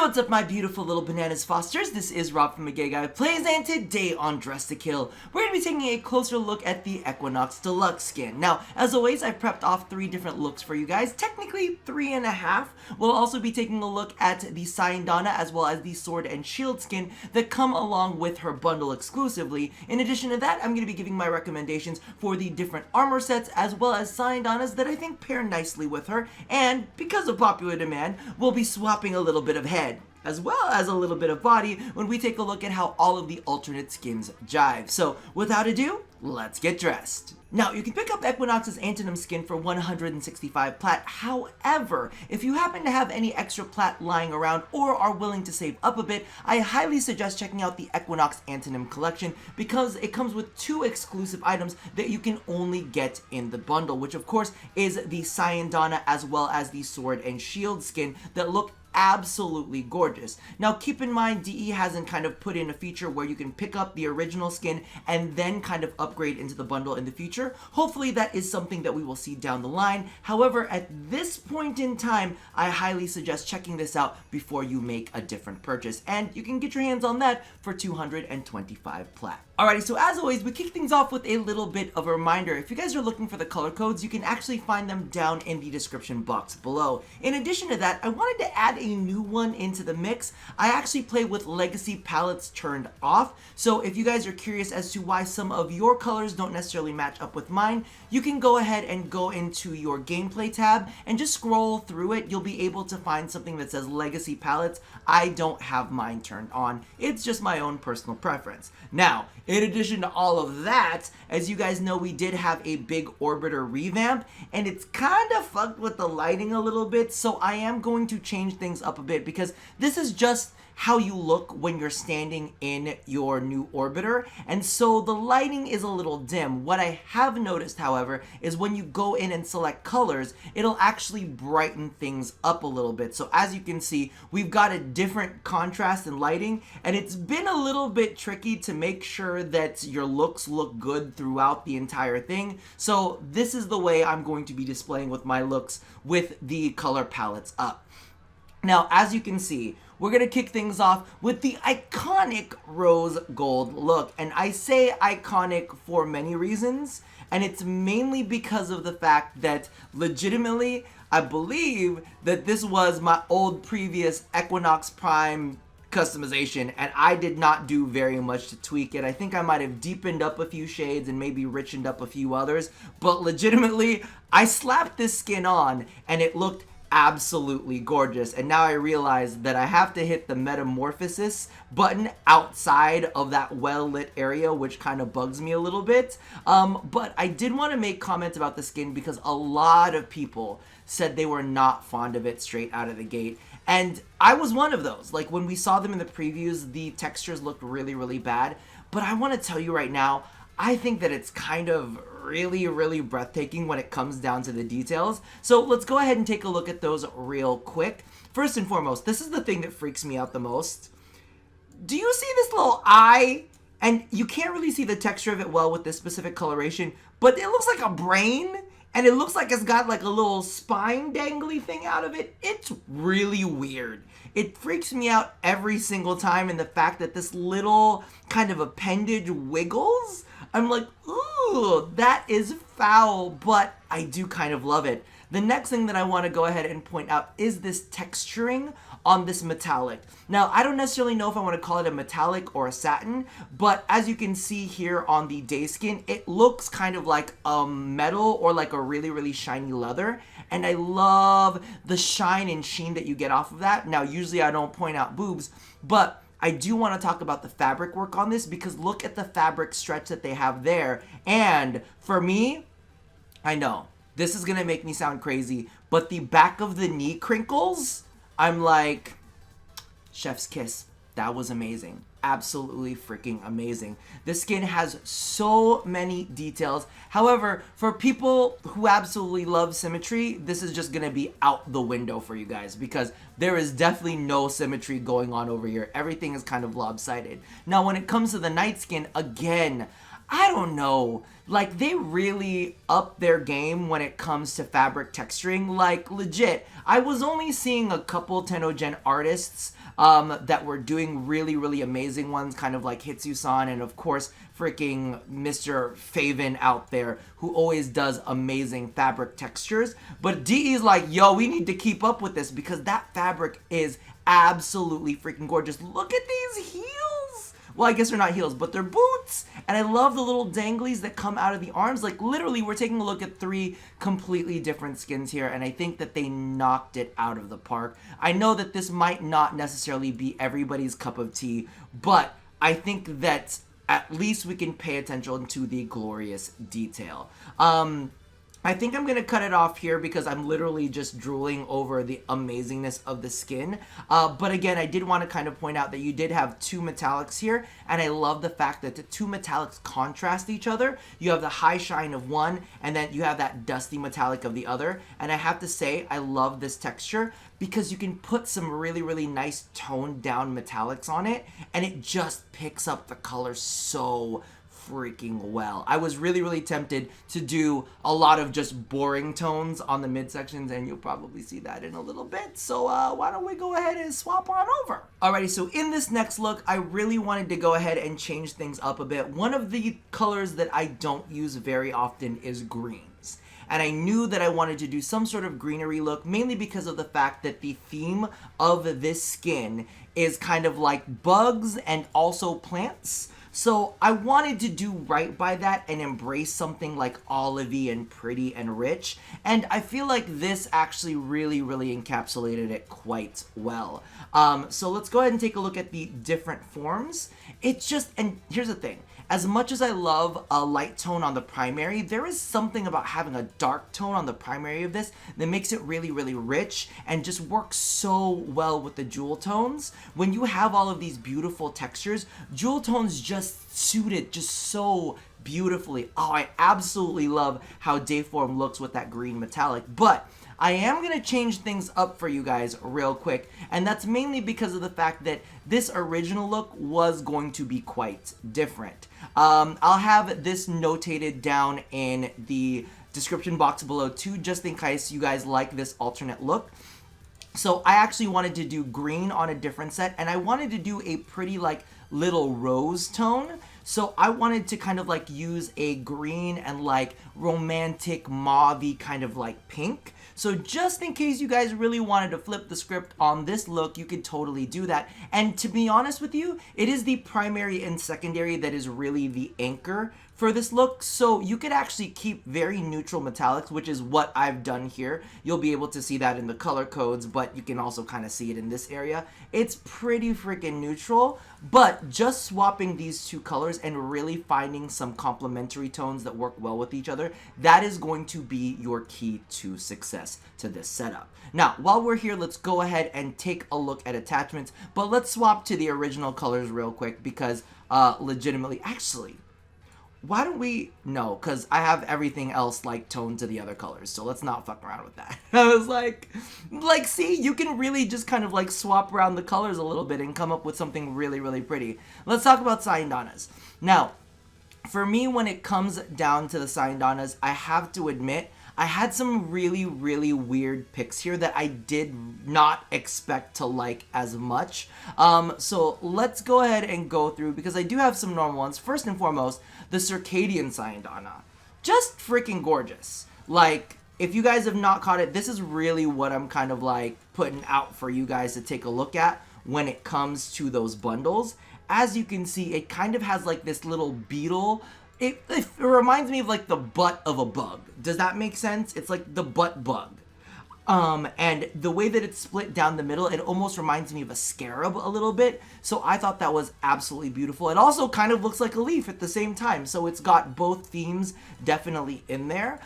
What's up, my beautiful little bananas fosters? This is Rob from Gay Guy Plays, and today on Dress to Kill, we're going to be taking a closer look at the Equinox Deluxe skin. Now, as always, I've prepped off 3 different looks for you guys, technically 3.5. We'll also be taking a look at the Syandana as well as the Sword and Shield skin that come along with her bundle exclusively. In addition to that, I'm going to be giving my recommendations for the different armor sets as well as Syandanas that I think pair nicely with her, and because of popular demand, we'll be swapping a little bit of head as well as a little bit of body when we take a look at how all of the alternate skins jive. So without ado, let's get dressed. Now, you can pick up Equinox's Antonym skin for 165 plat. However, if you happen to have any extra plat lying around or are willing to save up a bit, I highly suggest checking out the Equinox Antonym collection because it comes with 2 exclusive items that you can only get in the bundle, which of course is the Syandana as well as the Sword and Shield skin that look absolutely gorgeous. Now keep in mind, DE hasn't kind of put in a feature where you can pick up the original skin and then kind of upgrade into the bundle in the future. Hopefully that is something that we will see down the line. However, at this point in time, I highly suggest checking this out before you make a different purchase, and you can get your hands on that for 225 plat. Alrighty, so as always, we kick things off with a little bit of a reminder. If you guys are looking for the color codes, you can actually find them down in the description box below. In addition to that, I wanted to add a new one into the mix. I actually play with legacy palettes turned off, so if you guys are curious as to why some of your colors don't necessarily match up with mine, you can go ahead and go into your gameplay tab and just scroll through it. You'll be able to find something that says legacy palettes. I don't have mine turned on. It's just my own personal preference. Now, in addition to all of that, as you guys know, we did have a big orbiter revamp, and it's kind of fucked with the lighting a little bit, so I am going to change things up a bit because this is just how you look when you're standing in your new orbiter, and so the lighting is a little dim. What I have noticed, however, is when you go in and select colors, it'll actually brighten things up a little bit. So as you can see, we've got a different contrast in lighting, and it's been a little bit tricky to make sure that your looks look good throughout the entire thing. So this is the way I'm going to be displaying with my looks with the color palettes up. Now, as you can see, we're going to kick things off with the iconic rose gold look. And I say iconic for many reasons, and it's mainly because of the fact that legitimately, I believe that this was my old previous Equinox Prime customization, and I did not do very much to tweak it. I think I might have deepened up a few shades and maybe richened up a few others, but legitimately, I slapped this skin on and it looked absolutely gorgeous. And now I realize that I have to hit the metamorphosis button outside of that well-lit area, which kind of bugs me a little bit. But I did want to make comments about the skin because a lot of people said they were not fond of it straight out of the gate. And I was one of those. Like, when we saw them in the previews, the textures looked really, really bad. But I want to tell you right now, I think that it's kind of really, really breathtaking when it comes down to the details. So let's go ahead and take a look at those real quick. First and foremost, this is the thing that freaks me out the most. Do you see this little eye? And you can't really see the texture of it well with this specific coloration, but it looks like a brain, and it looks like it's got like a little spine dangly thing out of it. It's really weird. It freaks me out every single time, and the fact that this little kind of appendage wiggles, I'm like, ooh, that is foul, but I do kind of love it. The next thing that I want to go ahead and point out is this texturing on this metallic. Now, I don't necessarily know if I want to call it a metallic or a satin, but as you can see here on the day skin, it looks kind of like a metal or like a really, really shiny leather, and I love the shine and sheen that you get off of that. Now, usually I don't point out boobs, but I do want to talk about the fabric work on this because look at the fabric stretch that they have there. And for me, I know this is going to make me sound crazy, but the back of the knee crinkles, I'm like, chef's kiss. That was amazing. Absolutely freaking amazing. This skin has so many details. However, for people who absolutely love symmetry, this is just gonna be out the window for you guys because there is definitely no symmetry going on over here. Everything is kind of lopsided. Now, when it comes to the night skin, again, I don't know. Like, they really up their game when it comes to fabric texturing. Like, legit. I was only seeing a couple Tennogen artists that were doing really, really amazing ones, kind of like Hitsu-san and, of course, freaking Mr. Faven out there, who always does amazing fabric textures. But DE's like, yo, we need to keep up with this because that fabric is absolutely freaking gorgeous. Look at these heels! Well, I guess they're not heels, but they're boots. And I love the little danglies that come out of the arms. Like, literally, we're taking a look at 3 completely different skins here, and I think that they knocked it out of the park. I know that this might not necessarily be everybody's cup of tea, but I think that at least we can pay attention to the glorious detail. I think I'm going to cut it off here because I'm literally just drooling over the amazingness of the skin. But again, I did want to kind of point out that you did have 2 metallics here, and I love the fact that the 2 metallics contrast each other. You have the high shine of one, and then you have that dusty metallic of the other. And I have to say, I love this texture because you can put some really, really nice toned down metallics on it, and it just picks up the color so freaking well. I was really, really tempted to do a lot of just boring tones on the midsections, and you'll probably see that in a little bit. So why don't we go ahead and swap on over? Alrighty, so in this next look, I really wanted to go ahead and change things up a bit. One of the colors that I don't use very often is greens. And I knew that I wanted to do some sort of greenery look, mainly because of the fact that the theme of this skin is kind of like bugs and also plants. So I wanted to do right by that and embrace something like olivey and pretty and rich. And I feel like this actually really, really encapsulated it quite well. So let's go ahead and take a look at the different forms. It's just, and here's the thing. As much as I love a light tone on the primary, there is something about having a dark tone on the primary of this that makes it really, really rich and just works so well with the jewel tones. When you have all of these beautiful textures, jewel tones just suit it just so beautifully. Oh, I absolutely love how Dayform looks with that green metallic, but I am going to change things up for you guys real quick, and that's mainly because of the fact that this original look was going to be quite different. I'll have this notated down in the description box below too, just in case you guys like this alternate look. So I actually wanted to do green on a different set, and I wanted to do a pretty like little rose tone. So I wanted to kind of like use a green and like romantic mauve-y kind of like pink. So just in case you guys really wanted to flip the script on this look, you could totally do that. And to be honest with you, it is the primary and secondary that is really the anchor for this look. So you could actually keep very neutral metallics, which is what I've done here. You'll be able to see that in the color codes, but you can also kind of see it in this area. It's pretty freaking neutral, but just swapping these 2 colors and really finding some complementary tones that work well with each other, that is going to be your key to success to this setup. Now, while we're here, let's go ahead and take a look at attachments, but let's swap to the original colors real quick because legitimately, actually, why don't we, no, because I have everything else like toned to the other colors, so let's not fuck around with that. I was like, see, you can really just kind of like swap around the colors a little bit and come up with something really, really pretty. Let's talk about Syandanas. Now, for me, when it comes down to the Syandanas, I have to admit, I had some really, really weird picks here that I did not expect to like as much. So let's go ahead and go through, because I do have some normal ones. First and foremost, the Circadian Syandana. Just freaking gorgeous. Like, if you guys have not caught it, this is really what I'm kind of like putting out for you guys to take a look at when it comes to those bundles. As you can see, it kind of has like this little beetle. It reminds me of like the butt of a bug. Does that make sense? It's like the butt bug. And the way that it's split down the middle, it almost reminds me of a scarab a little bit. So I thought that was absolutely beautiful. It also kind of looks like a leaf at the same time. So it's got both themes definitely in there.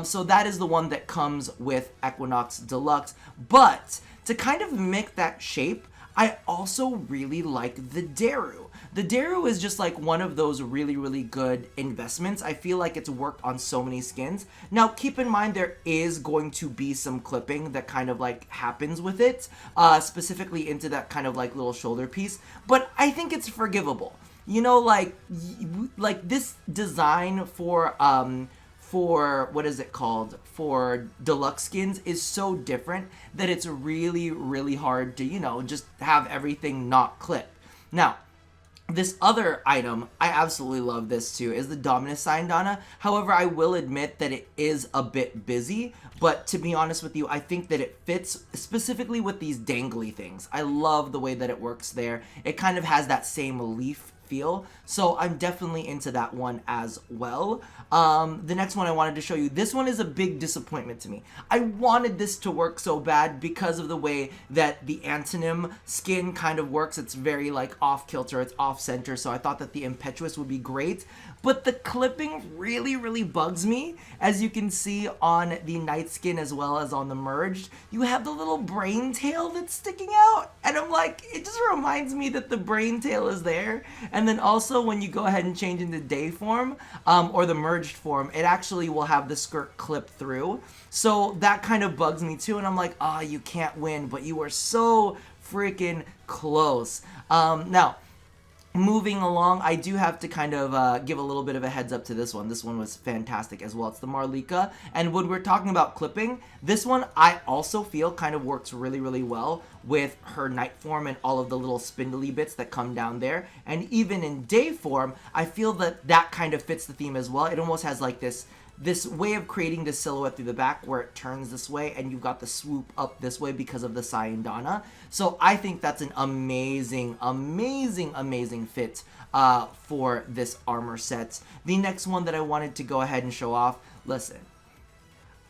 So that is the one that comes with Equinox Deluxe. But to kind of mimic that shape, I also really like the Daru. The Daru is just like one of those really, really good investments. I feel like it's worked on so many skins. Now, keep in mind there is going to be some clipping that kind of like happens with it, specifically into that kind of like little shoulder piece, but I think it's forgivable. you know, like this design for what is it called, for deluxe skins is so different that it's really, really hard to, you know, just have everything not clip. Now, this other item, I absolutely love this too, is the Dominus Syandana. However, I will admit that it is a bit busy, but to be honest with you, I think that it fits specifically with these dangly things. I love the way that it works there. It kind of has that same leaf feel, so I'm definitely into that one as well. The next one I wanted to show you, this one is a big disappointment to me. I wanted this to work so bad because of the way that the Antonym skin kind of works. It's very like off kilter, it's off center, so I thought that the Impetuous would be great, but the clipping really, really bugs me. As you can see on the Night skin as well as on the merged, you have the little brain tail that's sticking out, and I'm like, it just reminds me that the brain tail is there. And then also when you go ahead and change into day form, or the merged form, it actually will have the skirt clip through. So that kind of bugs me too, and I'm like, oh, you can't win, but you are so freaking close. Now, moving along, I do have to kind of give a little bit of a heads up to this one. This one was fantastic as well. It's the Marlika, and when we're talking about clipping, this one I also feel kind of works really, really well with her night form and all of the little spindly bits that come down there. And even in day form, I feel that that kind of fits the theme as well. It almost has like this way of creating this silhouette through the back where it turns this way and you've got the swoop up this way because of the Syandana. So I think that's an amazing, amazing, amazing fit for this armor set. The next one that I wanted to go ahead and show off, listen,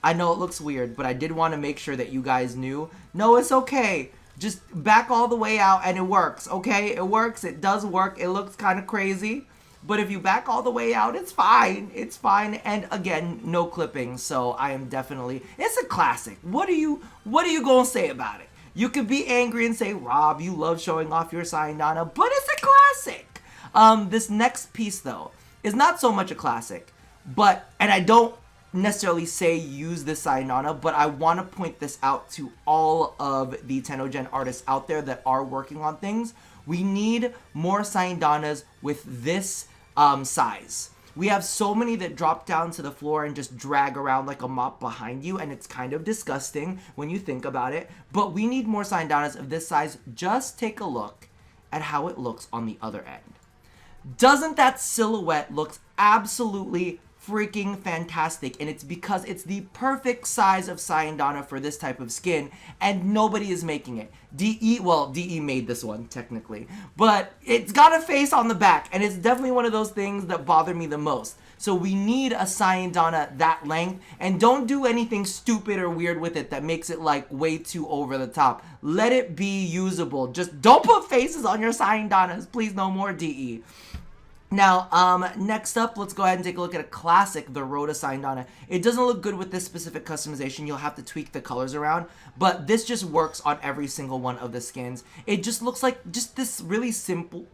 I know it looks weird, but I did want to make sure that you guys knew, no, it's okay. Just back all the way out and it works, okay? It works, it does work, it looks kind of crazy. But if you back all the way out, it's fine. It's fine. And again, no clipping. So I am definitely, it's a classic. What are you gonna say about it? You could be angry and say, Rob, you love showing off your Syandana, but it's a classic. This next piece though is not so much a classic, but, and I don't necessarily say use this Syandana, but I want to point this out to all of the Tennogen artists out there that are working on things. We need more Syandanas with this size. We have so many that drop down to the floor and just drag around like a mop behind you, and it's kind of disgusting when you think about it, but we need more Syandanas of this size. Just take a look at how it looks on the other end. Doesn't that silhouette look absolutely freaking fantastic? And it's because it's the perfect size of Syandana for this type of skin, and nobody is making it. DE made this one technically, but it's got a face on the back, and it's definitely one of those things that bother me the most. So we need a Syandana that length, and don't do anything stupid or weird with it that makes it like way too over the top. Let it be usable. Just don't put faces on your Syandanas, please. No more DE. Now, next up, let's go ahead and take a look at a classic, the Rhoda Syandana. It doesn't look good with this specific customization. You'll have to tweak the colors around, but this just works on every single one of the skins. It just looks like just this really simple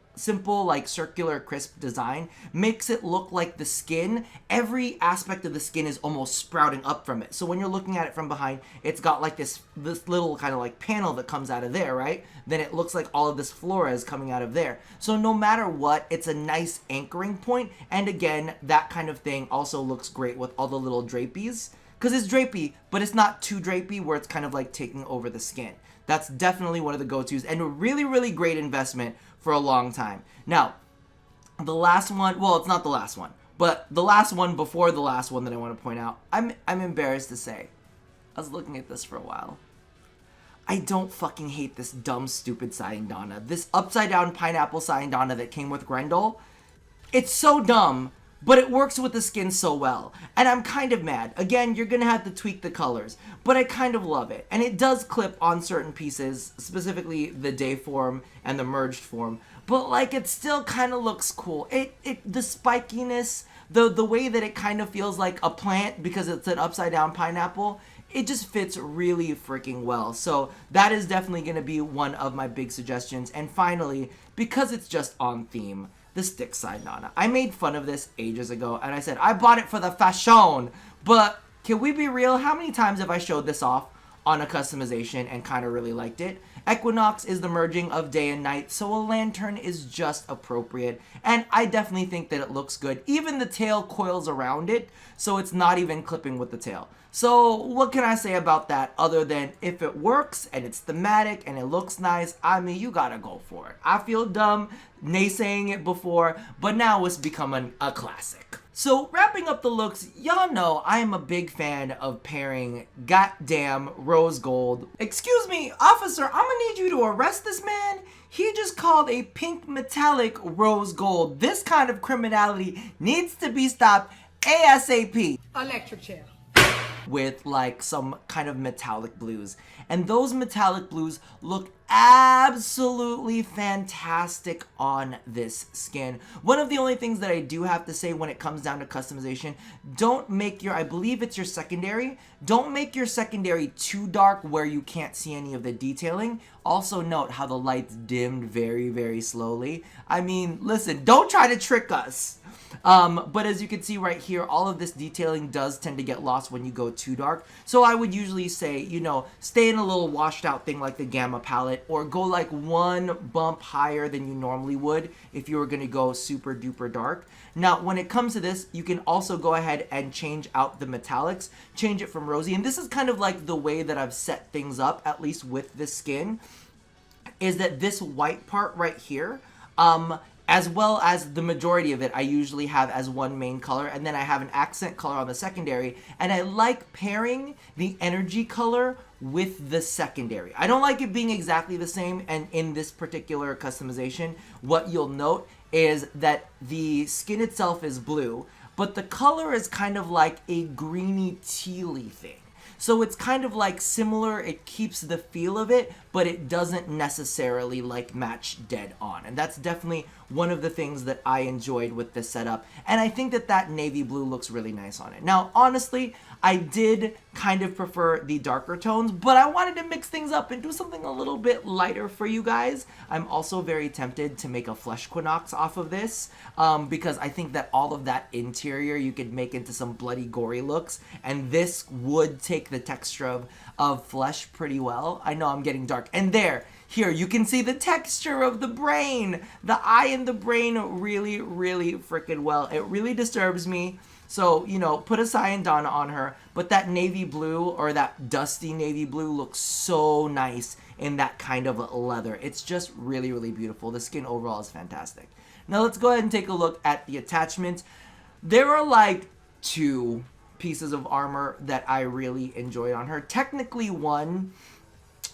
like circular crisp design makes it look like the skin, every aspect of the skin is almost sprouting up from it. So when you're looking at it from behind, it's got like this little kind of like panel that comes out of there, right? Then it looks like all of this flora is coming out of there. So no matter what, it's a nice anchoring point. And again, that kind of thing also looks great with all the little drapies, because it's drapey, but it's not too drapey where it's kind of like taking over the skin. That's definitely one of the go-tos, and a really, really great investment for a long time. Now, the last one, well, it's not the last one, but the last one before the last one that I want to point out, I'm embarrassed to say, I was looking at this for a while. I don't fucking hate this dumb, stupid Syandana. This upside-down pineapple Syandana that came with Grendel. It's so dumb, but it works with the skin so well. And I'm kind of mad. Again, you're gonna have to tweak the colors, but I kind of love it. And it does clip on certain pieces, specifically the day form and the merged form, but like it still kind of looks cool. The spikiness, the way that it kind of feels like a plant because it's an upside down pineapple, it just fits really freaking well. So that is definitely gonna be one of my big suggestions. And finally, because it's just on theme, the stick Syandana. I made fun of this ages ago, and I said, I bought it for the fashion, but can we be real? How many times have I showed this off on a customization and kind of really liked it. Equinox is the merging of day and night, so a lantern is just appropriate, and I definitely think that it looks good. Even the tail coils around it, so it's not even clipping with the tail. So what can I say about that other than if it works and it's thematic and it looks nice, I mean, you gotta go for it. I feel dumb naysaying it before, but now it's becoming a classic. So wrapping up the looks, y'all know I am a big fan of pairing goddamn rose gold. Excuse me, officer, I'm gonna need you to arrest this man. He just called a pink metallic rose gold. This kind of criminality needs to be stopped ASAP. Electric chair. With like some kind of metallic blues, and those metallic blues look absolutely fantastic on this skin. One of the only things that I do have to say when it comes down to customization, don't make your, I believe it's your secondary, don't make your secondary too dark where you can't see any of the detailing. Also note how the lights dimmed very, very slowly. I mean, listen, don't try to trick us. But as you can see right here, all of this detailing does tend to get lost when you go too dark. So I would usually say, you know, stay in a little washed out thing like the Gamma palette, or go like one bump higher than you normally would if you were going to go super duper dark. Now, when it comes to this, you can also go ahead and change out the metallics, change it from rosy. And this is kind of like the way that I've set things up, at least with this skin, is that this white part right here, as well as the majority of it, I usually have as one main color, and then I have an accent color on the secondary, and I like pairing the energy color with the secondary. I don't like it being exactly the same, and in this particular customization, what you'll note is that the skin itself is blue, but the color is kind of like a greeny tealy thing. So it's kind of like similar, it keeps the feel of it, but it doesn't necessarily like match dead on. And that's definitely one of the things that I enjoyed with this setup. And I think that that navy blue looks really nice on it. Now, honestly, I did kind of prefer the darker tones, but I wanted to mix things up and do something a little bit lighter for you guys. I'm also very tempted to make a flesh Equinox off of this, because I think that all of that interior you could make into some bloody gory looks, and this would take the texture of flesh pretty well. I know I'm getting dark. And here, you can see the texture of the brain. The eye and the brain really, really freaking well. It really disturbs me. So, you know, put a Syandana on her, but that navy blue, or that dusty navy blue, looks so nice in that kind of leather. It's just really, really beautiful. The skin overall is fantastic. Now let's go ahead and take a look at the attachments. There are like 2 pieces of armor that I really enjoyed on her. Technically 1,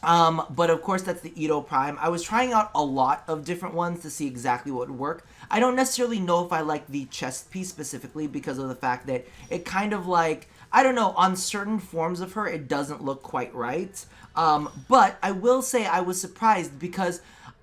but of course that's the Edo Prime. I was trying out a lot of different ones to see exactly what would work. I don't necessarily know if I like the chest piece specifically because of the fact that it kind of like, I don't know, on certain forms of her it doesn't look quite right. But I will say I was surprised because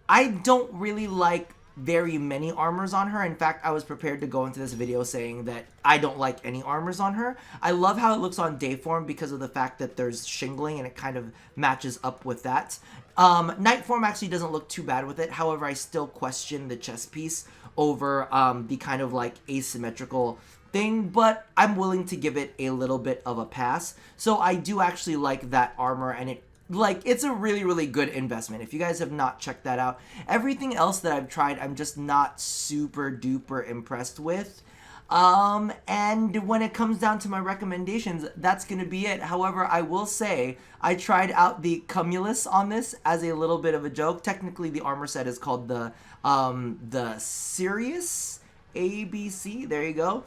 I don't really like very many armors on her. In fact, I was prepared to go into this video saying that I don't like any armors on her. I love how it looks on day form because of the fact that there's shingling and it kind of matches up with that. Night form actually doesn't look too bad with it. However, I still question the chest piece over the kind of like asymmetrical thing, but I'm willing to give it a little bit of a pass. So I do actually like that armor, and it's a really, really good investment. If you guys have not checked that out, everything else that I've tried, I'm just not super duper impressed with. And when it comes down to my recommendations, that's going to be it. However, I will say I tried out the Cumulus on this as a little bit of a joke. Technically, the armor set is called the Sirius ABC. There you go.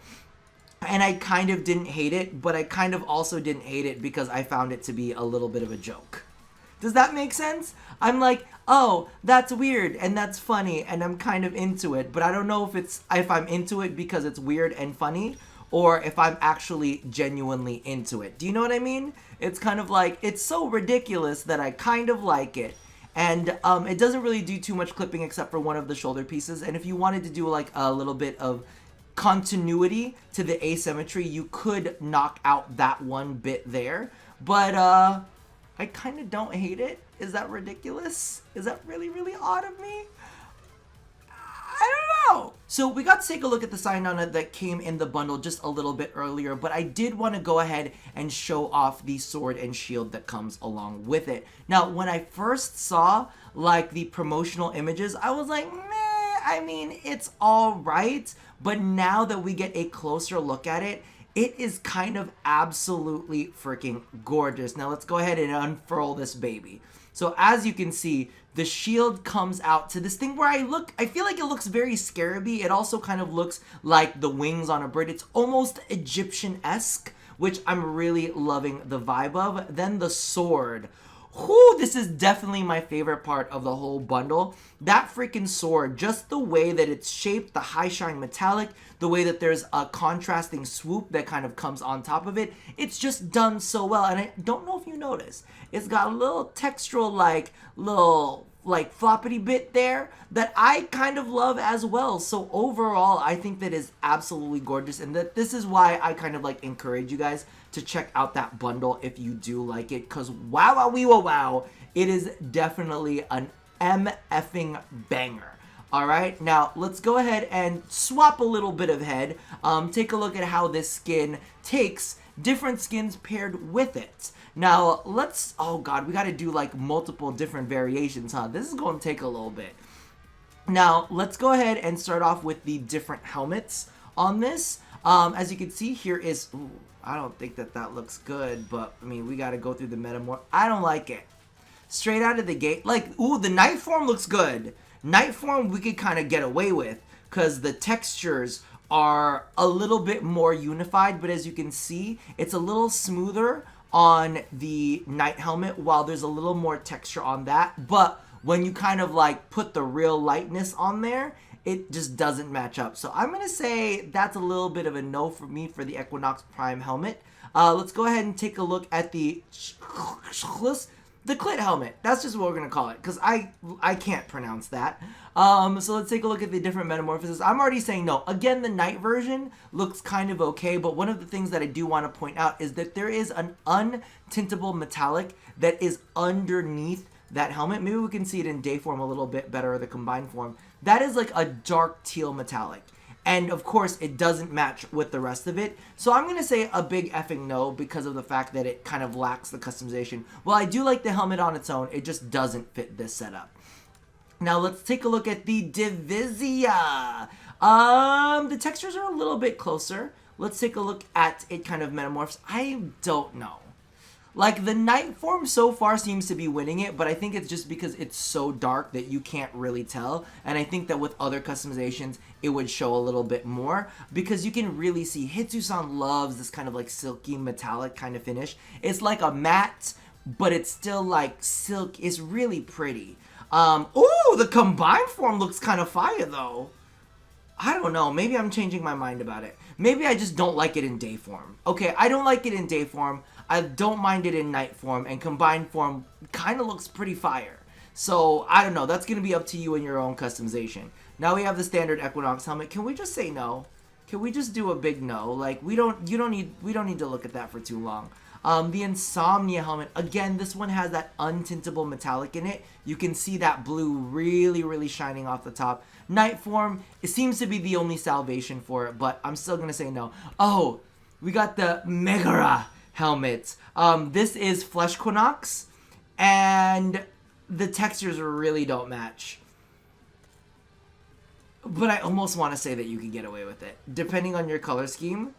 And I kind of didn't hate it, but I kind of also didn't hate it because I found it to be a little bit of a joke. Does that make sense? I'm like, oh, that's weird and that's funny and I'm kind of into it, but I don't know if I'm into it because it's weird and funny or if I'm actually genuinely into it. Do you know what I mean? It's kind of like, it's so ridiculous that I kind of like it. And it doesn't really do too much clipping except for one of the shoulder pieces. And if you wanted to do like a little bit of continuity to the asymmetry, you could knock out that one bit there. But I kind of don't hate it. Is that ridiculous? Is that really, really odd of me? I don't know. So we got to take a look at the Syandana that came in the bundle just a little bit earlier, but I did want to go ahead and show off the sword and shield that comes along with it. Now, when I first saw like the promotional images, I was like, meh, I mean, it's all right. But now that we get a closer look at it, it is kind of absolutely freaking gorgeous. Now let's go ahead and unfurl this baby. So as you can see, the shield comes out to this thing where I feel like it looks very scarabby. It also kind of looks like the wings on a bird. It's almost Egyptian-esque, which I'm really loving the vibe of. Then the sword. Whew, this is definitely my favorite part of the whole bundle. That freaking sword, just the way that it's shaped, the high shine metallic, the way that there's a contrasting swoop that kind of comes on top of it, it's just done so well. And I don't know if you notice, it's got a little textural little floppity bit there that I kind of love as well. So overall, I think that is absolutely gorgeous, and that this is why I kind of encourage you guys to check out that bundle if you do like it, because wow, it is definitely an MFing banger. All right, now let's go ahead and swap a little bit of head. Take a look at how this skin takes different skins paired with it. Now let's, oh god, we got to do multiple different variations, huh? This is going to take a little bit. Now let's go ahead and start off with the different helmets on this. As you can see, here is, ooh, I don't think that looks good, but I mean, we got to go through the metamorph. I don't like it. Straight out of the gate, ooh, the night form looks good. Night form we could kind of get away with because the textures are a little bit more unified, but as you can see, it's a little smoother on the night helmet while there's a little more texture on that. But when you kind of put the real lightness on there, it just doesn't match up. So I'm going to say that's a little bit of a no for me for the Equinox Prime helmet. Let's go ahead and take a look at the clit helmet. That's just what we're going to call it, because I can't pronounce that. So let's take a look at the different metamorphoses. I'm already saying no. Again, the night version looks kind of okay, but one of the things that I do want to point out is that there is an untintable metallic that is underneath that helmet. Maybe we can see it in day form a little bit better, or the combined form. That is a dark teal metallic. And of course, it doesn't match with the rest of it. So I'm going to say a big effing no because of the fact that it kind of lacks the customization. While I do like the helmet on its own, it just doesn't fit this setup. Now let's take a look at the Divisia. The textures are a little bit closer. Let's take a look at it kind of metamorphs. I don't know. The night form so far seems to be winning it, but I think it's just because it's so dark that you can't really tell. And I think that with other customizations, it would show a little bit more, because you can really see Hitsu-san loves this kind of silky metallic kind of finish. It's like a matte, but it's still silk. It's really pretty. Ooh, the combined form looks kind of fire though. I don't know. Maybe I'm changing my mind about it. Maybe I just don't like it in day form. Okay, I don't like it in day form. I don't mind it in night form, and combined form kind of looks pretty fire. So, I don't know. That's going to be up to you and your own customization. Now we have the standard Equinox helmet. Can we just say no? Can we just do a big no? We don't need to look at that for too long. The Insomnia helmet, again, this one has that untintable metallic in it. You can see that blue really shining off the top. Night form, it seems to be the only salvation for it, but I'm still going to say no. Oh, we got the Megara helmet. This is Fleshquinox, and the textures really don't match. But I almost want to say that you could get away with it, depending on your color scheme.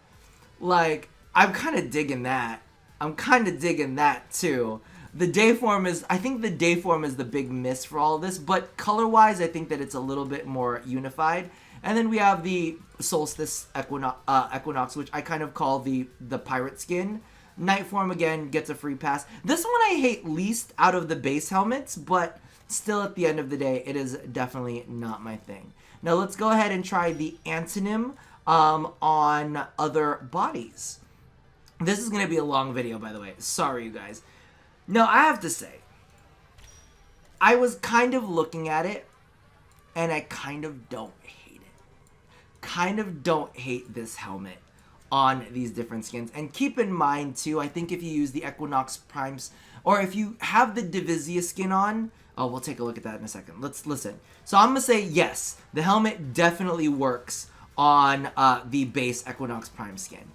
I'm kind of digging that. I'm kind of digging that too. The day form is, I think the day form is the big miss for all of this, but color-wise, I think that it's a little bit more unified. And then we have the Solstice Equinox, which I kind of call the pirate skin. Night form, again, gets a free pass. This one I hate least out of the base helmets, but still at the end of the day, it is definitely not my thing. Now let's go ahead and try the Antonym on other bodies. This is going to be a long video, by the way. Sorry, you guys. Now, I have to say, I was kind of looking at it, and I kind of don't hate it. Kind of don't hate this helmet on these different skins. And keep in mind too, I think if you use the Equinox Primes, or if you have the Divizia skin on, oh, we'll take a look at that in a second. Let's listen. So I'm gonna say yes, the helmet definitely works on the base Equinox Prime skin.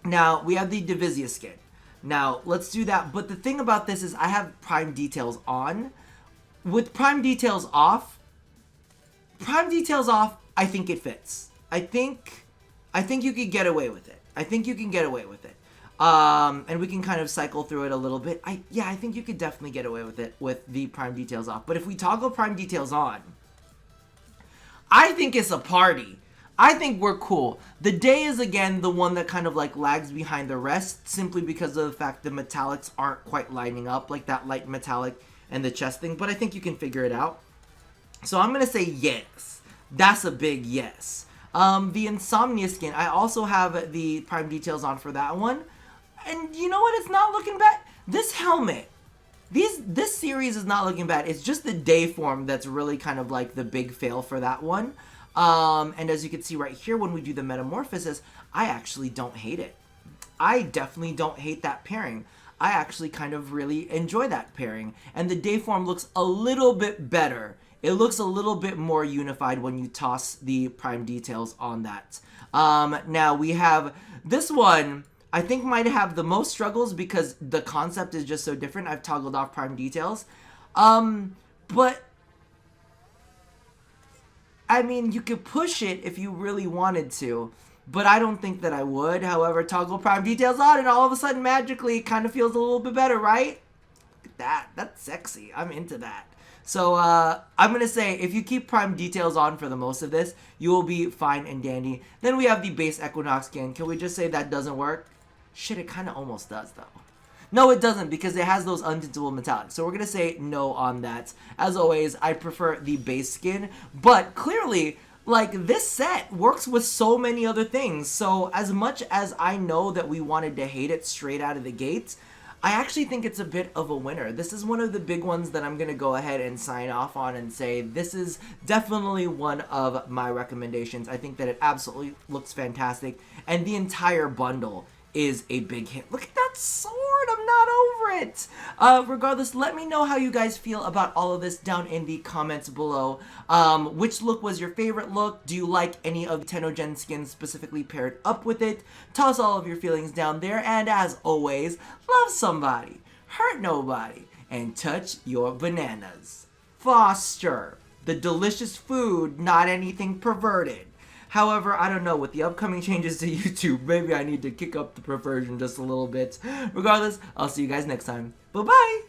Now we have the Divizia skin. Now let's do that, but the thing about this is I have Prime Details on. With Prime Details off, I think it fits. I think you could get away with it. I think you can get away with it. And we can kind of cycle through it a little bit. I think you could definitely get away with it with the Prime Details off. But if we toggle Prime Details on, I think it's a party. I think we're cool. The day is, again, the one that kind of like lags behind the rest, simply because of the fact the metallics aren't quite lining up, like that light metallic and the chest thing. But I think you can figure it out. So I'm going to say yes. That's a big yes. The Insomnia skin, I also have the Prime Details on for that one. And you know what? It's not looking bad. This helmet, this series is not looking bad. It's just the day form that's really kind of like the big fail for that one. And as you can see right here, when we do the metamorphosis, I actually don't hate it. I definitely don't hate that pairing. I actually kind of really enjoy that pairing. And the day form looks a little bit better. It looks a little bit more unified when you toss the Prime Details on that. Now we have this one, I think might have the most struggles because the concept is just so different. I've toggled off Prime Details. But I mean, you could push it if you really wanted to, but I don't think that I would. However, toggle Prime Details on and all of a sudden magically it kind of feels a little bit better, right? Look at that. That's sexy. I'm into that. So I'm going to say if you keep Prime Details on for the most of this, you will be fine and dandy. Then we have the base Equinox skin. Can we just say that doesn't work? Shit, it kind of almost does though. No, it doesn't, because it has those untintable metallics. So we're going to say no on that. As always, I prefer the base skin. But clearly, like, this set works with so many other things. So as much as I know that we wanted to hate it straight out of the gate, I actually think it's a bit of a winner. This is one of the big ones that I'm going to go ahead and sign off on and say this is definitely one of my recommendations. I think that it absolutely looks fantastic. And the entire bundle is a big hit. Look at that sword. I'm not over it. Regardless, let me know how you guys feel about all of this down in the comments below. Which look was your favorite look? Do you like any of the Tennogen skins specifically paired up with it? Toss all of your feelings down there. And as always, love somebody, hurt nobody, and touch your bananas. Foster the delicious food, not anything perverted. However, I don't know, with the upcoming changes to YouTube, maybe I need to kick up the perversion just a little bit. Regardless, I'll see you guys next time. Bye-bye!